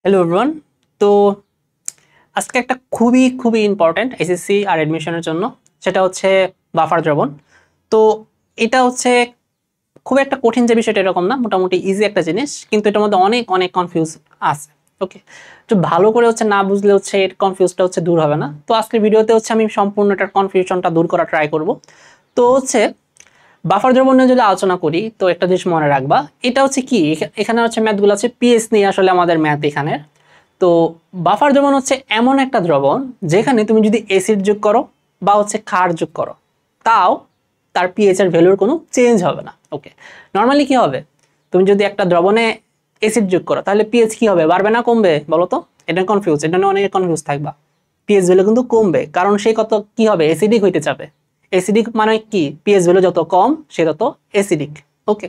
Hello everyone. তো আজকে একটা খুবই খুবই ইম্পর্ট্যান্ট এসএসসি আর অ্যাডমিশনের জন্য, সেটা হচ্ছে বাফার দ্রবণ। তো এটা হচ্ছে খুব একটা কঠিন যে বিষয়টা এরকম না, মোটামুটি ইজি একটা জিনিস, কিন্তু এটার মধ্যে অনেক অনেক কনফিউজ আছে। ওকে, তো ভালো করে হচ্ছে না বুঝলে হচ্ছে এর কনফিউজটা হচ্ছে দূর হবে না। তো আজকের ভিডিওতে হচ্ছে আমি সম্পূর্ণ এটার কনফিউশনটা দূর করা ট্রাই করব। তো হচ্ছে বাফার দ্রবণ নিয়ে যদি আলোচনা করি, তো একটা জিনিস মনে রাখবা, এটা হচ্ছে কি, এখানে হচ্ছে ম্যাথগুলো আছে পিএস নিয়ে আসলে আমাদের ম্যাথ এখানে। তো বাফার দ্রবণ হচ্ছে এমন একটা দ্রবণ যেখানে তুমি যদি অ্যাসিড যোগ করো বা হচ্ছে ক্ষার যোগ করো, তাও তার পিএইচ এর ভ্যালুর কোনো চেঞ্জ হবে না। ওকে, নর্মালি কি হবে, তুমি যদি একটা দ্রবণে অ্যাসিড যোগ করো তাহলে পিএইচ কি হবে, বাড়বে না কমবে বলো তো? এটা কনফিউজ, এটা নিয়ে অনেকে কনফিউজ থাকবা। পিএইচ ভ্যালু কিন্তু কমবে, কারণ সে কত কি হবে, অ্যাসিডিক হইতে যাবে। অ্যাসিডিক মানে কি, পিএইচ ভ্যালু যত কম সে তত অ্যাসিডিক। ওকে,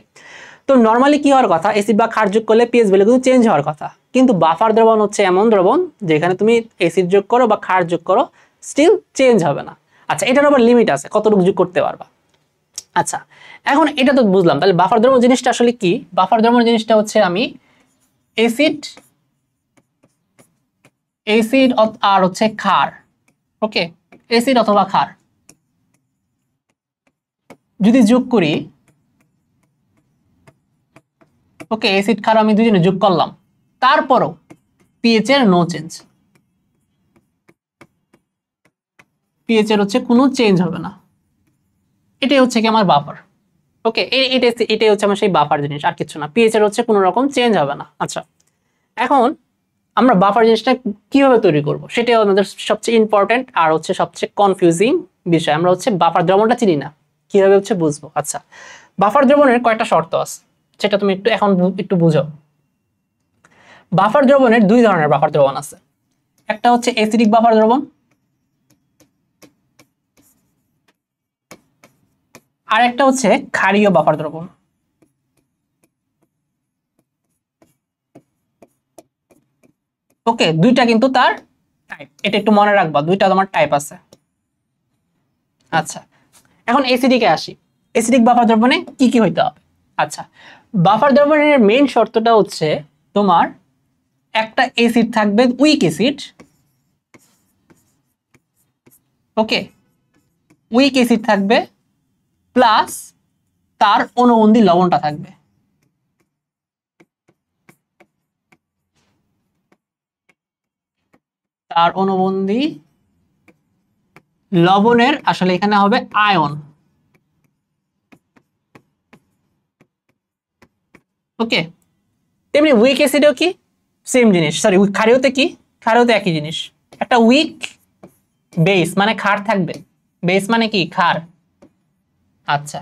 তো নর্মালি কি হওয়ার কথা, অ্যাসিড বা ক্ষার যোগ করলে পিএইচ ভ্যালু কিন্তু চেঞ্জ হওয়ার কথা, কিন্তু বাফার দ্রবণ হচ্ছে এমন দ্রবণ যেখানে তুমি অ্যাসিড যোগ করো বা ক্ষার যোগ করো স্টিল চেঞ্জ হবে না। আচ্ছা, এটার আবার লিমিট আছে, কতটুকু যোগ করতে পারবা। আচ্ছা, এখন এটা তো বুঝলাম, তাহলে বাফার দ্রবণ জিনিসটা আসলে কি? বাফার দ্রবণ জিনিসটা হচ্ছে আমি অ্যাসিড অ্যাসিড আর হচ্ছে ক্ষার, ওকে, অ্যাসিড অথবা ক্ষার যদি যোগ করি, ওকে, অ্যাসিড ক্ষার আমি দুজনে যোগ করলাম, তারপরও পিএইচ এর নো চেঞ্জ, পিএইচ এর হচ্ছে কোনো চেঞ্জ হবে না, এটাই হচ্ছে কি আমার বাফার। ওকে, এটাই হচ্ছে আমার সেই বাফার জিনিস, আর কিছু না, পিএইচ এর হচ্ছে কোনো রকম চেঞ্জ হবে না। আচ্ছা, এখন আমরা বাফার জিনিসটা কিভাবে তৈরি করব সেটাই আমাদের সবচেয়ে ইম্পর্টেন্ট আর হচ্ছে সবচেয়ে কনফিউজিং বিষয়। আমরা হচ্ছে বাফার দ্রবণটা চিনি না, কিভাবে হচ্ছে বুঝবো? আচ্ছা, বাফার দ্রবণের কয়েকটা শর্ত আছে, সেটা তুমি একটু বুঝো। বাফার দ্রবণের দুই ধরনের বাফার দ্রবণ আছে, একটা হচ্ছে অ্যাসিডিক বাফার দ্রবণ, আর একটা হচ্ছে ক্ষারীয় বাফার দ্রবণ। ওকে, দুইটা কিন্তু তার টাইপ, এটা একটু মনে রাখবা, দুইটা তোমার টাইপ আছে। আচ্ছা, এখন অ্যাসিডিকে আসি, অ্যাসিডিক বাফার দ্রবণে কি কি হইতে হবে? আচ্ছা, বাফার দ্রবণের মেইন শর্তটা হচ্ছে তোমার একটা অ্যাসিড থাকবে, উইক অ্যাসিড, ওকে, উইক অ্যাসিড থাকবে, প্লাস তার অনুবন্ধী লবণটা থাকবে। তার অনুবন্ধী লবণের আসলে এখানে হবে আয়ন। ওকে, তেমনি উইক অ্যাসিডেও কি সেম জিনিস, সরি ক্ষারীয়তে কি, ক্ষারীয়তে একই জিনিস, একটা উইক বেস মানে ক্ষার থাকবে, বেস মানে কি ক্ষার। আচ্ছা,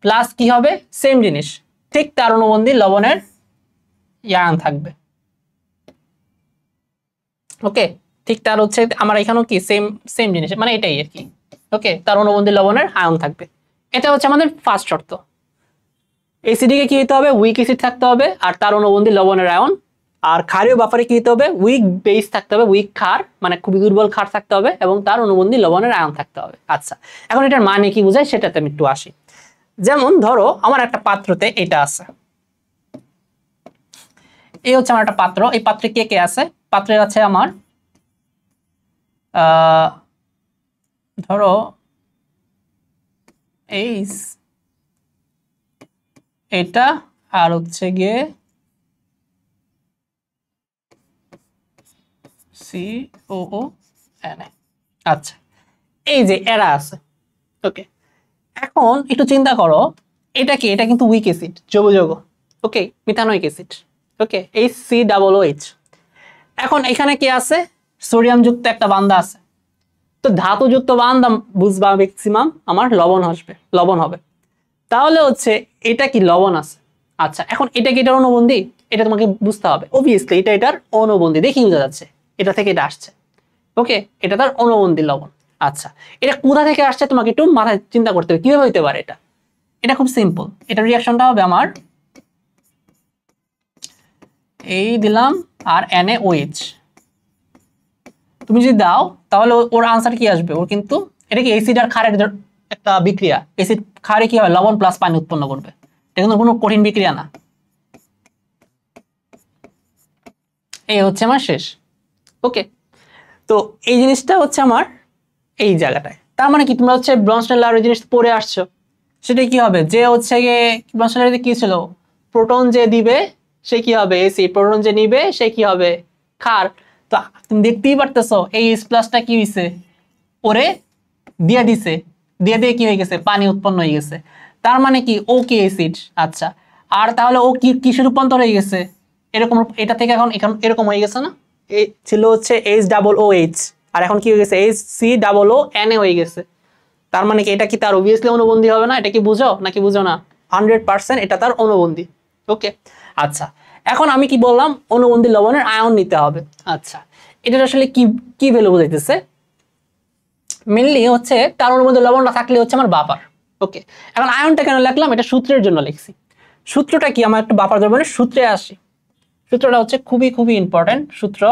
প্লাস কি হবে, সেম জিনিস, ঠিক তার অনুবন্ধী লবণের আয়ন থাকবে। ওকে, ঠিক তার হচ্ছে আমার এখানেও কি সেম সেম জিনিস, মানে এটাই আর কি। ওকে, তার অনুবন্ধী লবণের আয়ন থাকবে, এটা হচ্ছে আমাদের ফার্স্ট শর্ত। অ্যাসিডিকে কি হতে হবে, উইক অ্যাসিড থাকতে হবে আর তার অনুবন্ধী লবণের আয়ন। আর ক্ষারীয় বাফারে কি হতে হবে, উইক বেস থাকতে হবে, উইক ক্ষার মানে খুবই দুর্বল ক্ষার থাকতে হবে, এবং তার অনুবন্ধী লবণের আয়ন থাকতে হবে। আচ্ছা, এখন এটার মানে কি বোঝায় সেটাতে আমি একটু আসি। যেমন ধরো আমার একটা পাত্রতে এটা আছে, এই হচ্ছে আমার একটা পাত্র, এই পাত্রে কে কে আছে, পাত্রে আছে আমার ধরো এই এটা, আর হচ্ছে গিয়ে COO। আচ্ছা, এই যে এরা আছে। ওকে, এখন একটু চিন্তা করো, এটা কি, এটা কিন্তু উইক অ্যাসিড যৌগ যৌগ, ওকে, মিথানোইক অ্যাসিড, ওকে, HCOOH। এখন এখানে কি আছে, সোডিয়াম যুক্ত একটা বান্দা আছে, তো ধাতু যুক্ত বান্দা বুঝবা ম্যাক্সিমাম আমার লবণ আসবে, লবণ হবে, তাহলে হচ্ছে এটা কি লবণ আছে। আচ্ছা, এখন এটা কি এটার অনুবন্ধী, এটা তোমাকে বুঝতে হবে, অবভিয়াসলি এটা এটার অনুবন্ধী, দেখি বোঝা যাচ্ছে এটা থেকে এটা আসছে। ওকে, এটা তার অনুবন্ধী লবণ। আচ্ছা, এটা কোথা থেকে আসছে তোমাকে একটু মাথায় চিন্তা করতে হবে, কিভাবে হইতে পারে এটা। এটা খুব সিম্পল, এটা রিঅ্যাকশনটা হবে আমার এই দিলাম আর NaOH, তুমি যদি দাও তাহলে ওর আনসার কি আসবে, ওর কিন্তু এটা কি অ্যাসিড আর ক্ষারের একটা বিক্রিয়া, অ্যাসিড ক্ষারে কি হয়, লবণ প্লাস পানি উৎপন্ন করবে, এটা কিন্তু কোনো কঠিন বিক্রিয়া না। এই হচ্ছে আমার শেষ। ওকে, তো এই জিনিসটা হচ্ছে আমার এই জায়গাটায়। তার মানে কি, তোমরা হচ্ছে ব্রনস্টেইন লার জিনিস পড়ে আসছো, সেটা কি হবে যে হচ্ছে গিয়ে ব্রনস্টেইন লারে কি ছিল, প্রোটন যে দিবে সে কি হবে এসিড, প্রোটন যে নিবে সে কি হবে ক্ষার। তো তুমি দেখতেই পারতেছো এই H প্লাসটা কি হইছে, ওরে দিয়ে দিছে, দিয়ে দিয়ে কি হয়ে গেছে, পানি উৎপন্ন হয়ে গেছে। তার মানে কি ও কি অ্যাসিড। আচ্ছা, আর তাহলে ও কি কিসে রূপান্তর হয়ে গেছে, এরকম, এটা থেকে এখন এখন এরকম হয়ে গেছে না, এই ছিল হচ্ছে H+OH, আর এখন কি হয়ে গেছে HCOO হয়ে গেছে। তার মানে কি এটা কি তার অবভিয়াসলি অনুবন্ধী হবে না, এটা কি বুঝো নাকি বুঝো না? 100% এটা তার অনুবন্ধী। ওকে, আচ্ছা, এখন আমি কি বললাম, অনুবন্ধী লবণের আয়ন নিতে হবে। আচ্ছা, এটার আসলে কি কি ভ্যালু বোঝাইতেছে, মেনলি হচ্ছে তার মধ্যে লবণ না থাকলে হচ্ছে আমার বাফার। ওকে, এখন আয়নটা কেন লিখলাম, এটা সূত্রের জন্য লিখছি। সূত্রটা কি, আমার একটু বাফার দ্রবণের সূত্রে আসি। সূত্রটা হচ্ছে খুবই খুবই ইম্পর্টেন্ট সূত্র,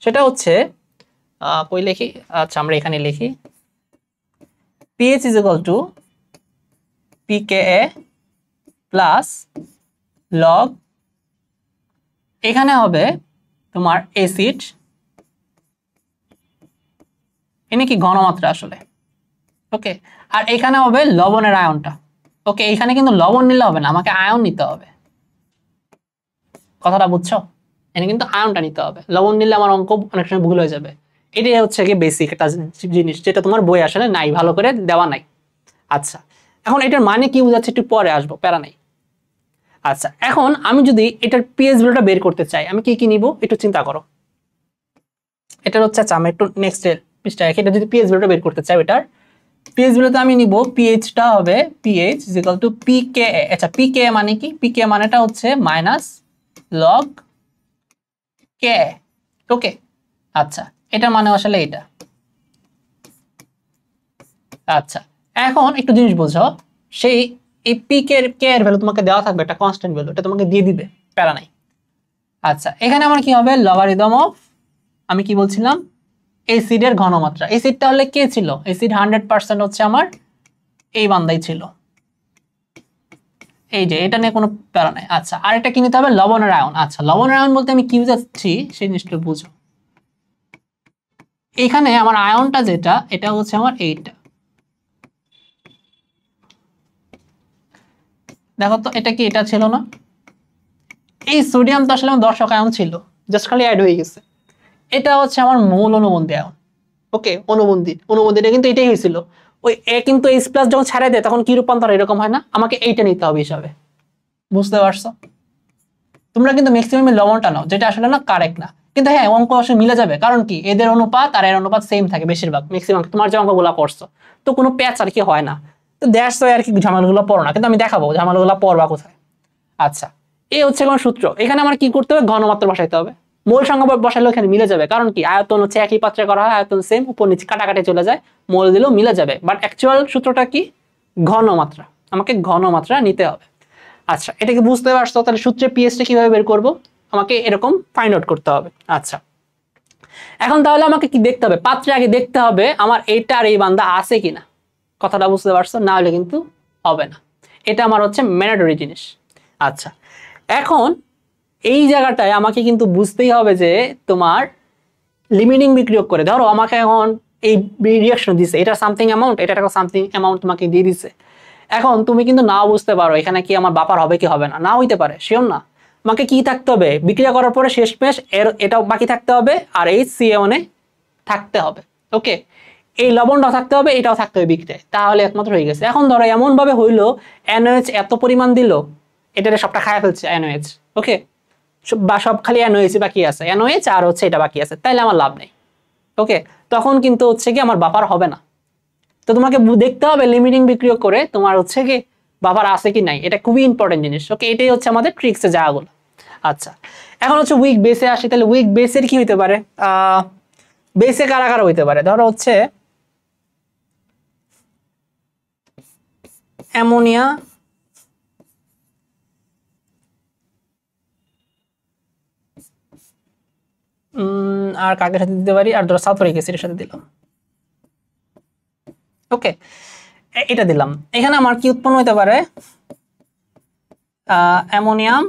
সেটা হচ্ছে কই লিখি, আচ্ছা আমরা এখানে লিখি, pH is equal to pKa plus log, এখানে হবে তোমার অ্যাসিড, এনে কি ঘনমাত্রা আসলে। ওকে, আর এখানে হবে লবণের আয়নটা। ওকে, এখানে কিন্তু লবণ নিলে হবে না, আমাকে আয়ন নিতে হবে। কথাটা বুঝছো? এখানে কিন্তু আয়নটা নিতে হবে, লবণ নিলে আমার অঙ্ক অনেক সময় ভুল হয়ে যাবে। এটাই হচ্ছে কি বেসিক একটা জিনিস, যেটা তোমার বই আসলে নাই, ভালো করে দেওয়া নাই। আচ্ছা, এখন এটার মানে কি বোঝাচ্ছে একটু পরে আসবো, প্যারা নাই। আচ্ছা, এখন আমি যদি এটার পিএইচ ভ্যালুটা বের করতে চাই, আমি কি কি নিব একটু চিন্তা করো। এটার হচ্ছে, আচ্ছা আমি একটু নেক্সট পৃষ্ঠায় রাখি, এটা যদি পিএইচ ভ্যালুটা বের করতে চাই, এটার পিএইচ ভ্যালুতে আমি নিব, পিএইচটা হবে পিএইচ ইজ ইকুয়াল টু পিকে। আচ্ছা, পিকে মানে কি, পিকে মানেটা হচ্ছে মাইনাস লগ কে। ওকে, আচ্ছা, এটা মানে আসলে এটা। আচ্ছা, এখন একটু জিনিস বোঝো, সেই এই পিকে কে এর ভ্যালু তোমাকে দেওয়া থাকবে, একটা কনস্ট্যান্ট ভ্যালু, এটা তোমাকে দিয়ে দিবে, প্যারা নাই। আচ্ছা, এখানে আমার কি হবে, লগারিদম অফ, আমি কি বলছিলাম, অ্যাসিডের ঘনমাত্রা। অ্যাসিডটা হলে কে ছিল, অ্যাসিড 100% হচ্ছে আমার এই বান্দাই ছিল, এই যে এটা নিয়ে কোনো প্যারা নাই। আচ্ছা, আর এটা কি নিতে হবে, লবণের আয়ন। আচ্ছা, লবণের আয়ন বলতে আমি কি বুঝাচ্ছি সেই জিনিসটা বুঝো। এখানে আমার আয়নটা যেটা, এটা হচ্ছে আমার এইটা, দেখো তো এটা কি, এটা ছিল না, এই সোডিয়াম তো আসলে আমার দর্শক আয়ন ছিল, জাস্ট খালি অ্যাড হয়ে গেছে। এটা হচ্ছে আমার মূল অনুবন্ধী আয়ন। ওকে, অনুবন্ধীটা কিন্তু এটাই হয়েছিল, ওই এ কিন্তু H প্লাস যখন ছাড়াই দেয় তখন কি রূপান্তর এরকম হয় না, আমাকে এইটা নিতে হবে হিসাবে। বুঝতে পারছো? তোমরা কিন্তু ম্যাক্সিমাম লবণটা নাও, যেটা আসলে না কারেক্ট না, কিন্তু হ্যাঁ অঙ্ক আসলে মিলে যাবে, কারণ কি এদের অনুপাত আর এর অনুপাত সেম থাকে বেশিরভাগ, ম্যাক্সিমাম তোমার যে অঙ্কগুলো করছো, তো কোনো প্যাচ আর কি হয় না। তো দ্যাটস ওয়াই আর কি ঝামেলাগুলো পড়ো না, কিন্তু আমি দেখাবো ঝামেলাগুলো পড়বা কোথায়। আচ্ছা, এই হচ্ছে কোন সূত্র, এখানে আমার কি করতে হবে, ঘনমাত্রা বসাইতে হবে। মোল সংখ্যা বসাইলেও এখানে মিলে যাবে, কারণ কি আয়তন হচ্ছে একই পাত্রে করা হয়, আয়তন সেম, উপর নিচে কাটাকাটি চলে যায়, মোল দিলেও মিলে যাবে, বাট অ্যাকচুয়াল সূত্রটা কি, ঘনমাত্রা, আমাকে ঘনমাত্রা নিতে হবে। আচ্ছা, এটা কি বুঝতে পারছো? তাহলে সূত্রে পিএইচটা কিভাবে বের করব, আমাকে এরকম ফাইন্ড আউট করতে হবে। আচ্ছা, এখন তাহলে আমাকে কি দেখতে হবে, পাত্রে আগে দেখতে হবে আমার এইটা আর এই বান্দা আছে কিনা। কথাটা বুঝতে পারছো? না হলে কিন্তু হবে না, এটা আমার হচ্ছে ম্যান্ডেটরি জিনিস। আচ্ছা, এখন এই জায়গাটায় আমাকে কিন্তু বুঝতেই হবে যে তোমার লিমিটিং বিক্রিয়ক করে, ধরো আমাকে এখন এই রিঅ্যাকশন দিছে, এটা সামথিং অ্যামাউন্ট, এটা একটা সামথিং অ্যামাউন্ট তোমাকে দিয়ে দিছে। এখন তুমি কিন্তু নাও বুঝতে পারো এখানে কি আমার বাপার হবে কি হবে না, না হইতে পারে, শিওর না। আমাকে কি থাকতে হবে, বিক্রিয়া করার পরে শেষমেশ এর এটাও বাকি থাকতে হবে, আর HCl থাকতে হবে। ওকে, এই লবণটাও থাকতে হবে, এটাও থাকতে হবে বিক্রিয়ায়, তাহলে একমাত্র হয়ে গেছে। এখন ধরো এমন ভাবে হইলো NOH এত পরিমাণ দিল, এটারে সবটা খায় ফেলছে NOH। ওকে, বা সব খালি NOH বাকি আছে, NOH আর হচ্ছে এটা বাকি আছে, তাইলে আমার লাভ নেই। ওকে, তখন কিন্তু হচ্ছে কি আমার বাপার হবে না। তো তোমাকে দেখতে হবে লিমিটিং বিক্রিয়া করে তোমার হচ্ছে কি বাবার আছে কি নাই, এটা খুবই ইম্পর্টেন্ট জিনিস। ওকে, এটাই হচ্ছে আমাদের ট্রিক্সে যাওয়াগুলো। আচ্ছা, এখন হচ্ছে উইক বেসে আসি, তাহলে উইক বেসের কি হইতে পারে, বেসে কারা কারা হইতে পারে, ধরো হচ্ছে অ্যামোনিয়া, আর কাকের সাথে দিতে পারি, আর ধরো সালফারিক অ্যাসিডের সাথে দিলাম। ওকে, এটা দিলাম, এখানে আমার কি উৎপন্ন হতে পারে, অ্যামোনিয়াম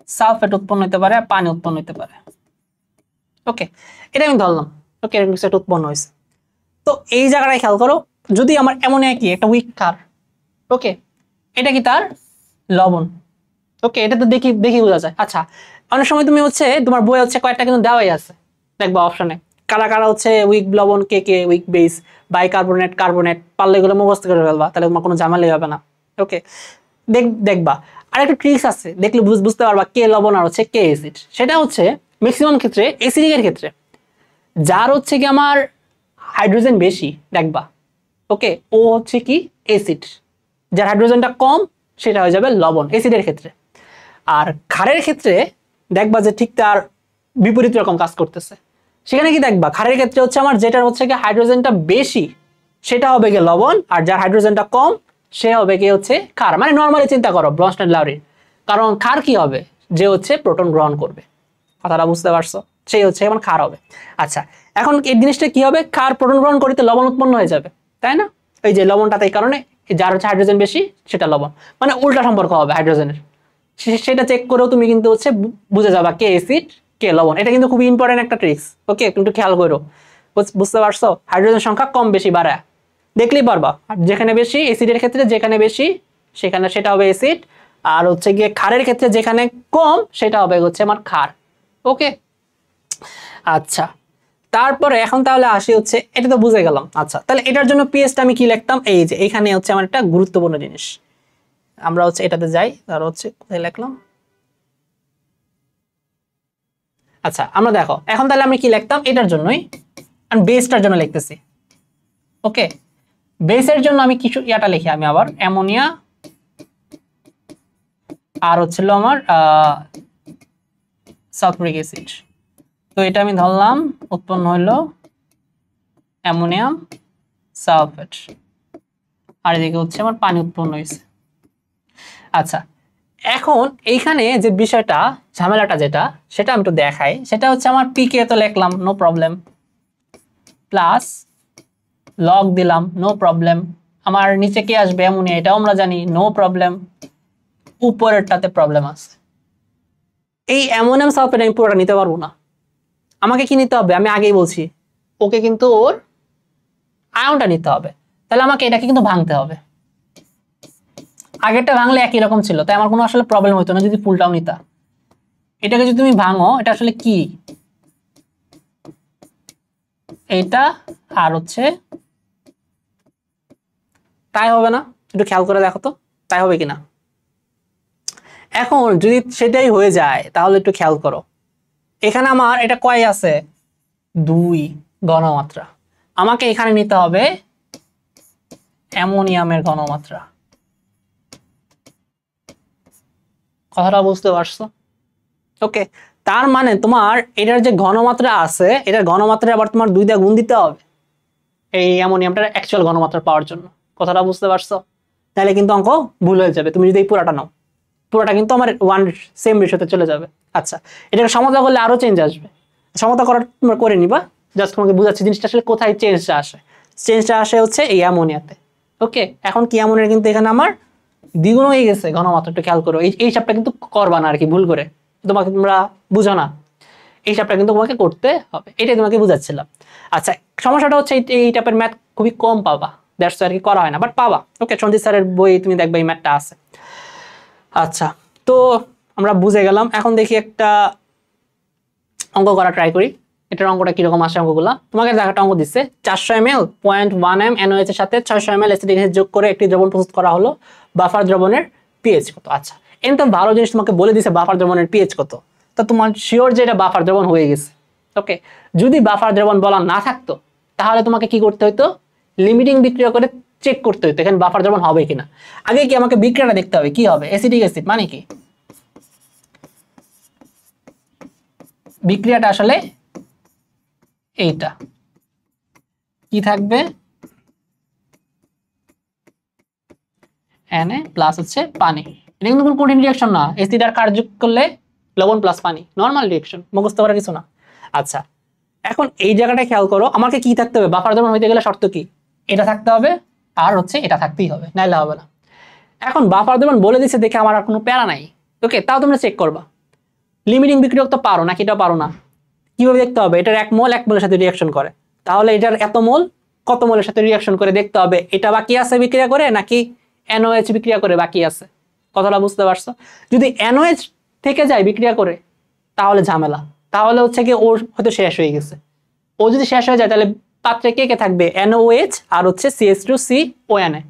সালফেট উৎপন্ন হতে পারে আর পানি উৎপন্ন হতে পারে। ওকে, এটা আমি ধরলাম। ওকে, এরকম কিছু একটা উৎপন্ন হয়েছে। তো এই জায়গাটায় খেয়াল করো, যদি আমার অ্যামোনিয়া কি একটা উইক ক্ষার, ওকে, এটা কি তার লবণ। ওকে, এটা তো দেখি দেখি বোঝা যায়। আচ্ছা, অনেক সময় তুমি হচ্ছে তোমার বইয়ে হচ্ছে কয়েকটা কিন্তু দেওয়াই আছে, দেখবা অপশনে কারা কারা হচ্ছে উইক লবণ, কে কে উইক বেস, বাইকার্বনেট, কার্বনেট, পারলে এগুলো মুখস্থ করে ফেলবা, তাহলে তোমার কোনো ঝামেলাই হবে না। ওকে, দেখবা। আর একটা ট্রিক্স আছে, দেখলে বুঝতে পারবা কে লবণ আর হচ্ছে কে অ্যাসিড। সেটা হচ্ছে ম্যাক্সিমাম ক্ষেত্রে অ্যাসিডিকের ক্ষেত্রে যার হচ্ছে কি আমার হাইড্রোজেন বেশি দেখবা, ওকে, ও হচ্ছে কি অ্যাসিড, যার হাইড্রোজেনটা কম সেটা হয়ে যাবে লবণ অ্যাসিডের ক্ষেত্রে। আর ক্ষারের ক্ষেত্রে দেখবা যে ঠিক তার বিপরীত রকম কাজ করতেছে। সেখানে কি দেখবা ক্ষারের ক্ষেত্রে হচ্ছে আমার যেটার হচ্ছে কি হাইড্রোজেনটা বেশি সেটা হবে গিয়ে লবণ, আর যার হাইড্রোজেনটা কম সে হবে কি হচ্ছে ক্ষার। মানে নর্মালি চিন্তা করো ব্রনস্টেড লাউরির, কারণ ক্ষার কি হবে, যে হচ্ছে প্রোটন গ্রহণ করবে, কথাটা বুঝতে পারছো, সেই হচ্ছে এখন ক্ষার হবে। আচ্ছা, এখন এই জিনিসটা কি হবে, ক্ষার প্রোটন গ্রহণ করিতে লবণ উৎপন্ন হয়ে যাবে, তাই না? এই যে লবণটাতে এই কারণে যার হচ্ছে হাইড্রোজেন বেশি সেটা লবণ, মানে উল্টা সম্পর্ক হবে হাইড্রোজেনের। সেটা চেক করেও তুমি কিন্তু হচ্ছে বুঝে যাবা কে অ্যাসিড কে লবণ। এটা কিন্তু খুবই ইম্পর্টেন্ট একটা ট্রিক্স। ওকে, কিন্তু খেয়াল করো, বুঝতে পারছো? হাইড্রোজেন সংখ্যা কম বেশি বাড়ায় দেখলেই পারবা, যেখানে বেশি অ্যাসিডের ক্ষেত্রে যেখানে বেশি সেখানে সেটা হবে অ্যাসিড, আর হচ্ছে গিয়ে ক্ষারের ক্ষেত্রে যেখানে কম সেটা হবে হচ্ছে আমার ক্ষার। ওকে, আচ্ছা, তারপরে এখন তাহলে আসি হচ্ছে, এটা তো বুঝে গেলাম। আচ্ছা, তাহলে এটার জন্য পিএইচটা আমি কি লিখতাম, এই যে এখানে হচ্ছে আমার একটা গুরুত্বপূর্ণ জিনিস, আমরা হচ্ছে এটাতে যাই, তার হচ্ছে কোথায় লিখলাম। আচ্ছা, আমরা দেখো এখন তাহলে আমি কি লিখতাম এটার জন্যই, আমি বেসটার জন্য লিখতেছি। ওকে, বেসের জন্য আমি কিছু ইয়াটা লিখি, আমি আবার অ্যামোনিয়া আর হচ্ছিল আমার সালফিউরিক অ্যাসিড। তো এটা আমি ধরলাম উৎপন্ন হইলো অ্যামোনিয়াম সালফেট, আর এদিকে হচ্ছে আমার পানি উৎপন্ন হয়েছে। আচ্ছা, এখন এইখানে যে বিষয়টা ঝামেলাটা যেটা সেটা আমি একটু দেখাই, সেটা হচ্ছে আমার পিকে তো লিখলাম নো প্রবলেম, প্লাস লগ দিলাম নো প্রবলেম, আমার নিচে কি আসবে অ্যামোনিয়া এটাও আমরা জানি নো প্রবলেম, উপরেরটাতে প্রবলেম আছে। এই অ্যামোনিয়াম সালফেট আমি পুরোটা নিতে পারবো না, আমাকে কি নিতে হবে আমি আগেই বলছি, ওকে কিন্তু ওর আয়নটা নিতে হবে। তাহলে আমাকে এটাকে কিন্তু ভাঙতে হবে, আগেরটা ভাঙলে একই রকম ছিল, তাই আমার কোনো আসলে প্রবলেম হতো না যদি ফুলটাও নিতা। এটাকে যদি তুমি ভাঙো, এটা আসলে কি, এটা আর হচ্ছে তাই হবে না, একটু খেয়াল করে দেখো তো তাই হবে কিনা। এখন যদি সেটাই হয়ে যায় তাহলে একটু খেয়াল করো, এখানে আমার এটা কয় আছে 2 ঘনমাত্রা, আমাকে এখানে নিতে হবে অ্যামোনিয়ামের ঘনমাত্রা। কথাটা বুঝতে পারছো? ওকে, তার মানে তোমার এটার যে ঘনমাত্রা আছে এটার ঘনমাত্রা আবার তোমার 2 দিয়ে গুণ দিতে হবে এই অ্যামোনিয়ামটার অ্যাকচুয়াল ঘনমাত্রা পাওয়ার জন্য। কথাটা বুঝতে পারছো? তাহলে কিন্তু অঙ্ক ভুল হয়ে যাবে, তুমি যদি এই পুরাটা নাও, পুরোটা কিন্তু আমার ওয়ান সেম রেশিওতে চলে যাবে। আচ্ছা, এটাকে সমতা করলে আরো চেঞ্জ আসবে, সমতা করার তোমরা করে নিবা, জাস্ট তোমাকে বুঝাচ্ছি জিনিসটা আসলে কোথায় চেঞ্জটা আসে। চেঞ্জটা আসে হচ্ছে এই অ্যামোনিয়াতে। ওকে, এখন কি অ্যামোনিয়া কিন্তু এখানে আমার দ্বিগুণ হয়ে গেছে ঘনমাত্রা, একটু খেয়াল করো, এই হিসাবটা কিন্তু করবা না আর কি ভুল করে, তোমাকে তোমরা বুঝো না, এই হিসাবটা কিন্তু তোমাকে করতে হবে, এটাই তোমাকে বুঝাচ্ছিলাম। আচ্ছা, সমস্যাটা হচ্ছে এই টাইপের ম্যাথ খুবই কম পাবা, দ্যাটস আর কি করা হয় না, বাট পাবা। ওকে, সঞ্জিত স্যারের বই তুমি দেখবে এই ম্যাথটা আছে। আচ্ছা, তো আমরা বুঝে গেলাম, এখন দেখি একটা অঙ্ক করা ট্রাই করি, এটার অঙ্কটা কিরকম আসে। অঙ্কগুলা তোমাকে দেখাটা অঙ্ক দিচ্ছে, 400 ml 0.1 m NaOH এর সাথে 600 ml অ্যাসিটিক অ্যাসিড যোগ করে একটি দ্রবণ প্রস্তুত করা হলো, বাফার দ্রবণের পিএইচ কত। আচ্ছা, এটা ভালো জিনিস তোমাকে বলে দিছে বাফার দ্রবণের পিএইচ কত, তা তোমার শিওর যে এটা বাফার দ্রবণ হয়ে গেছে। ওকে, যদি বাফার দ্রবণ বলা না থাকতো তাহলে তোমাকে কি করতে হতো, লিমিটিং বিক্রিয়া করে চেক করতে হতো এখানে বাফার দ্রবণ হবে কিনা। আগে কি আমাকে বিক্রিয়াটা দেখতে হবে, কি হবে অ্যাসিটিক অ্যাসিড মানে কি, বিক্রিয়াটা আসলে এইটা কি থাকবে Na প্লাস হচ্ছে পানি, এটা কিন্তু কোনো কঠিন রিঅ্যাকশন না, অ্যাসিড আর ক্ষার যোগ করলে লবণ প্লাস পানি, নরমাল রিঅ্যাকশন, মুখস্থ করার কিছু না। আচ্ছা, এখন এই জায়গাটা খেয়াল করো, আমাকে কি থাকতে হবে, বাফার দ্রবণ হইতে গেলে শর্ত কি, এটা থাকতে হবে আর হচ্ছে এটা থাকতেই হবে, নাইলে হবে না। এখন বাফার দ্রবণ বলে দিচ্ছে দেখে আমার আর কোনো প্যারা নাই। ওকে, তাও তোমরা চেক করবা, লিমিটিং বিক্রিয়ক তো পারো নাকি, এটা পারো না। কিভাবে দেখতে হবে? এটার এক মোলের সাথে রিয়াকশন করে, তাহলে এটার এত মোল কত মোলের সাথে রিয়াকশন করে দেখতে হবে এটা বাকি আছে বিক্রিয়া করে নাকি NOH বিক্রিয়া করে বাকি আছে। কথাটা বুঝতে পারছো? যদি NOH থেকে যায় বিক্রিয়া করে তাহলে ঝামেলা, তাহলে হচ্ছে কি ওর হয়তো শেষ হয়ে গেছে। ও যদি শেষ হয়ে যায় তাহলে পাত্রে কে কে থাকবে? NOH আর হচ্ছে CH2CONA।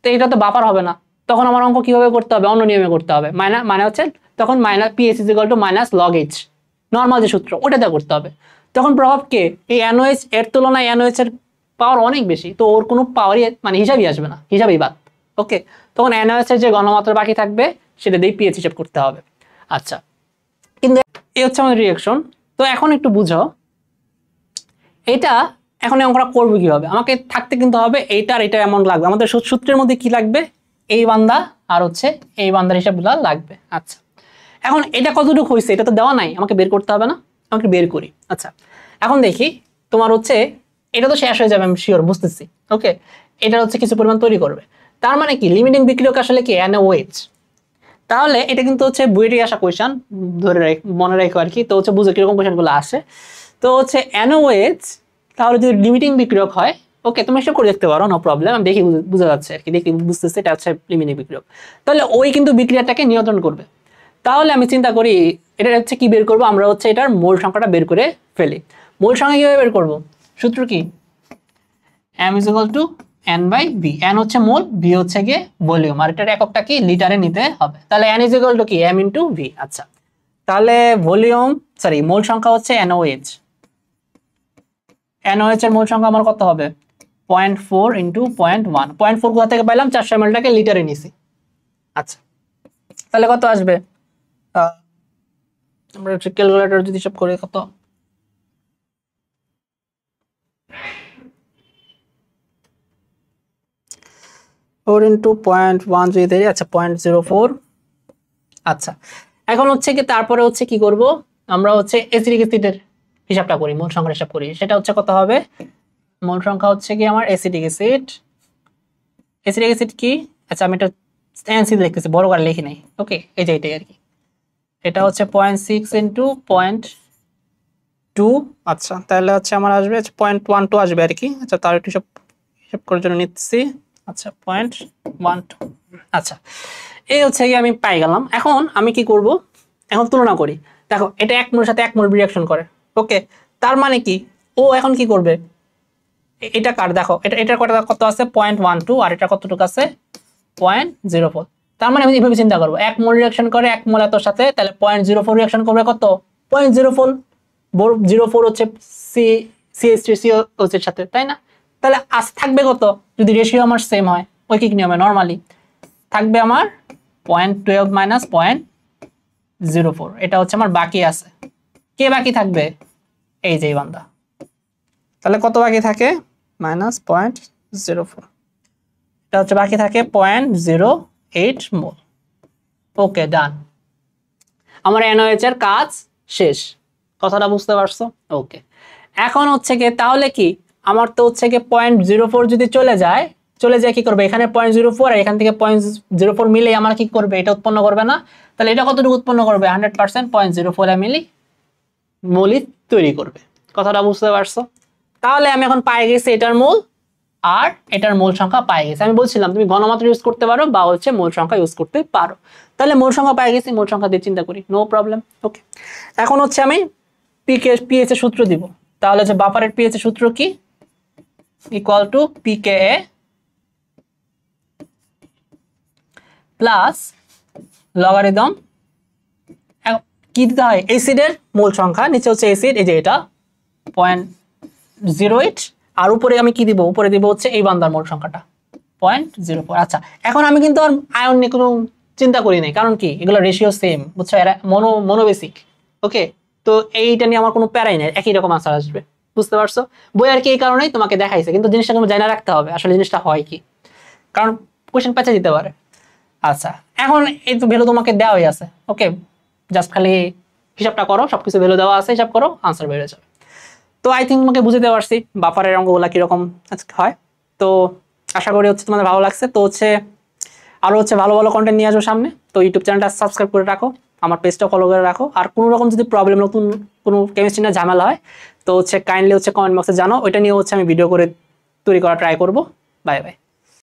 তো এটা তো বাফার হবে না, তখন আমার অঙ্ক কিভাবে করতে হবে? অন্য নিয়মে করতে হবে। মানে হচ্ছে তখন pH - log H, নর্মাল যে সূত্র ওটাতে করতে হবে। তখন প্রভাব কে? এই NOH এর তুলনায় NOH এর পাওয়ার অনেক বেশি, তো ওর কোনো পাওয়ারই মানে হিসাবই আসবে না, হিসাবই বাদ। ওকে, তখন NOH এর যে ঘনমাত্রা বাকি থাকবে সেটা দিয়ে pH হিসাব করতে হবে। আচ্ছা, কিন্তু এই হচ্ছে আমাদের রিঅ্যাকশন। তো এখন একটু বুঝো এটা, এখন এই অঙ্কটা করবো কিভাবে? আমাকে থাকতে কিন্তু হবে এইটা আর এটা এমন লাগবে, আমাদের সূত্রের মধ্যে কি লাগবে? এই বান্দা আর হচ্ছে এই বান্দার হিসাবগুলো লাগবে। আচ্ছা, এখন এটা কতটুকু হয়েছে এটা তো দেওয়া নাই, আমাকে বের করতে হবে না? আমাকে বের করি। আচ্ছা, এখন দেখি তোমার হচ্ছে এটা তো শেষ হয়ে যাবে আমি শিওর, বুঝতেছি। ওকে, এটা হচ্ছে কিছু পরিমাণ তৈরি করবে, তার মানে কি লিমিটিং বিক্রিয়ক আসলে কি NOH। তাহলে এটা কিন্তু হচ্ছে বইয়েরই আসা কোয়েশ্চেন, ধরে মনে রাখো আর কি। তো হচ্ছে বুঝো কিরকম কোয়েশ্চেনগুলো আসে। তো হচ্ছে NOH তাহলে যদি লিমিটিং বিক্রিয়ক হয়, ওকে তুমি এসব করে দেখতে পারো, নো প্রবলেম, আমি দেখি বোঝা যাচ্ছে আর কি, দেখি বুঝতেছি এটা হচ্ছে লিমিটিং বিক্রিয়ক। তাহলে ওই কিন্তু বিক্রিয়াটাকে নিয়ন্ত্রণ করবে। তাহলে আমি চিন্তা করি এটা হচ্ছে কি বের করব, আমরা হচ্ছে এটার মোল সংখ্যাটা বের করে ফেলি। মোল সংখ্যা কিভাবে বের করব? সূত্র কি? M = N/V। N হচ্ছে মোল, V হচ্ছে গিয়ে ভলিউম, আর এটার এককটা কি? লিটারে নিতে হবে। তাহলে N = কি? M × V। আচ্ছা, তাহলে মোল সংখ্যা হচ্ছে NOH। NOH এর মোল সংখ্যা আমার কত হবে? 0.4 × 0.1। 0.4 কোথা থেকে পাইলাম? 400 ml টাকে লিটারে নিছি। আচ্ছা, তাহলে কত আসবে? আমরা ক্যালকুলেটর যদি হিসাব করি কত? ফোর ইন্টু 0.1 যদি দেই, আচ্ছা 0.04। আচ্ছা, এখন হচ্ছে কি তারপরে হচ্ছে কি করব, আমরা হচ্ছে অ্যাসিটিক অ্যাসিডের হিসাবটা করি, মোল সংখ্যার হিসাব করি। সেটা হচ্ছে কত হবে? মোল সংখ্যা হচ্ছে কি আমার অ্যাসিটিক অ্যাসিড কি? আচ্ছা, আমি এটা এনসি লিখতেছি, বড় করে লিখি নাই। ওকে, এই যে এটাই আর কি। এটা হচ্ছে 0.6 × 0.2। আচ্ছা, তাহলে হচ্ছে আমার আসবে 0.12 আসবে আর কি। আচ্ছা, তার একটু হিসাব করার জন্য নিচ্ছি। আচ্ছা, 0.12। আচ্ছা, এই হচ্ছে কি আমি পাই গেলাম। এখন আমি কি করব? এখন তুলনা করি। দেখো, এটা এক মোলের সাথে এক মোল রিঅ্যাকশন করে। ওকে, তার মানে কি ও এখন কি করবে? এটা কার? দেখো, এটার কত আছে? 0.12, আর এটা কতটুকু আছে? 0.04। তার মানে আমি এইভাবে চিন্তা করবো, এক মোল রিঅ্যাকশন করে এক মোল এতর সাথে, তাহলে 0.04 রিঅ্যাকশন করবে কত? 0.04 হচ্ছে CH3COH এর সাথে, তাই না? তাহলে আজ থাকবে কত যদি রেশিও আমার সেম হয় ঐকিক নিয়মে? নরমালি থাকবে আমার 0.12 - 0.04। এটা হচ্ছে আমার বাকি আছে। কে বাকি থাকবে? এই যে বান্দা। তাহলে কত বাকি থাকে? -0.04। এটা হচ্ছে বাকি থাকে 0.08 মোল। ওকে, ডান। আমার NOH এর কাজ শেষ। কথাটা বুঝতে পারছো? ওকে, এখন হচ্ছে কি তাহলে কি আমার তো হচ্ছে কি 0.04 যদি চলে যায় কি করবে? এখানে 0.04 আর এখান থেকে 0.04 মিলে আমার কি করবে? এটা উৎপন্ন করবে না? তাহলে এটা কতটুকু উৎপন্ন করবে? 100% 0.04 মিলি মোলই তৈরি করবে। কথাটা বুঝতে পারছো? তাহলে আমি এখন পাই গেছি এটার মোল আর এটার মোল সংখ্যা পাই গেছি। আমি বলছিলাম তুমি ঘনমাত্রা ইউজ করতে পারো বা হচ্ছে মোল সংখ্যা ইউজ করতে পারো। তাহলে মোল সংখ্যা পাই গেছি, মোল সংখ্যা দিয়ে চিন্তা করি, নো প্রবলেম। ওকে, এখন হচ্ছে আমি পিএইচ এর সূত্র দিব। তাহলে যে বাফারের পিএইচ এর সূত্র কি? = pKa প্লাস লগারিদম কি দিতে হয়? অ্যাসিডের মোল সংখ্যা, নিচে হচ্ছে অ্যাসিড, এই যে এটা 0.08, আর উপরে আমি কি দিব? উপরে দিব হচ্ছে এই বান্দার মোল সংখ্যাটা 0.04। আচ্ছা, এখন আমি কিন্তু আর আয়ন নিয়ে কোনো চিন্তা করি নাই, কারণ কি এগুলো রেশিও সেম, বুঝছো? এরা মনোবেসিক। ওকে, তো এইটা নিয়ে আমার কোনো প্যারাই নেই, একই রকম আনসার আসবে। বুঝতে পারছো? বই আর কি এই কারণেই তোমাকে দেখাইছে, কিন্তু জিনিসটা তুমি জানা রাখতে হবে আসলে জিনিসটা হয় কি, কারণ কোশ্চেন পেঁচে দিতে পারে। আচ্ছা, এখন এই তো ভ্যালু তোমাকে দেওয়াই আছে। ওকে, জাস্ট খালি হিসাবটা করো, সবকিছু ভ্যালু দেওয়া আছে, হিসাব করো, আনসার বের হয়ে যাবে। তো আই থিঙ্ক তোমাকে বুঝতে পারছি বাফারের অঙ্কগুলা কিরকম হয়। তো আশা করি হচ্ছে তোমাদের ভালো লাগছে। তো হচ্ছে আরো হচ্ছে ভালো ভালো কন্টেন্ট নিয়ে আসবো সামনে। তো ইউটিউব চ্যানেলটা সাবস্ক্রাইব করে রাখো। আমার পেজটা ফলো করে রাখো। আর কোনো রকম যদি প্রবলেম, নতুন কোনো কেমিস্ট্রি না ঝামেলা হয় তো হচ্ছে কাইন্ডলি হচ্ছে কমেন্ট বক্সে জানাও, ওইটা নিয়ে হচ্ছে আমি ভিডিও করে তৈরি করা ট্রাই করবো। Bye bye.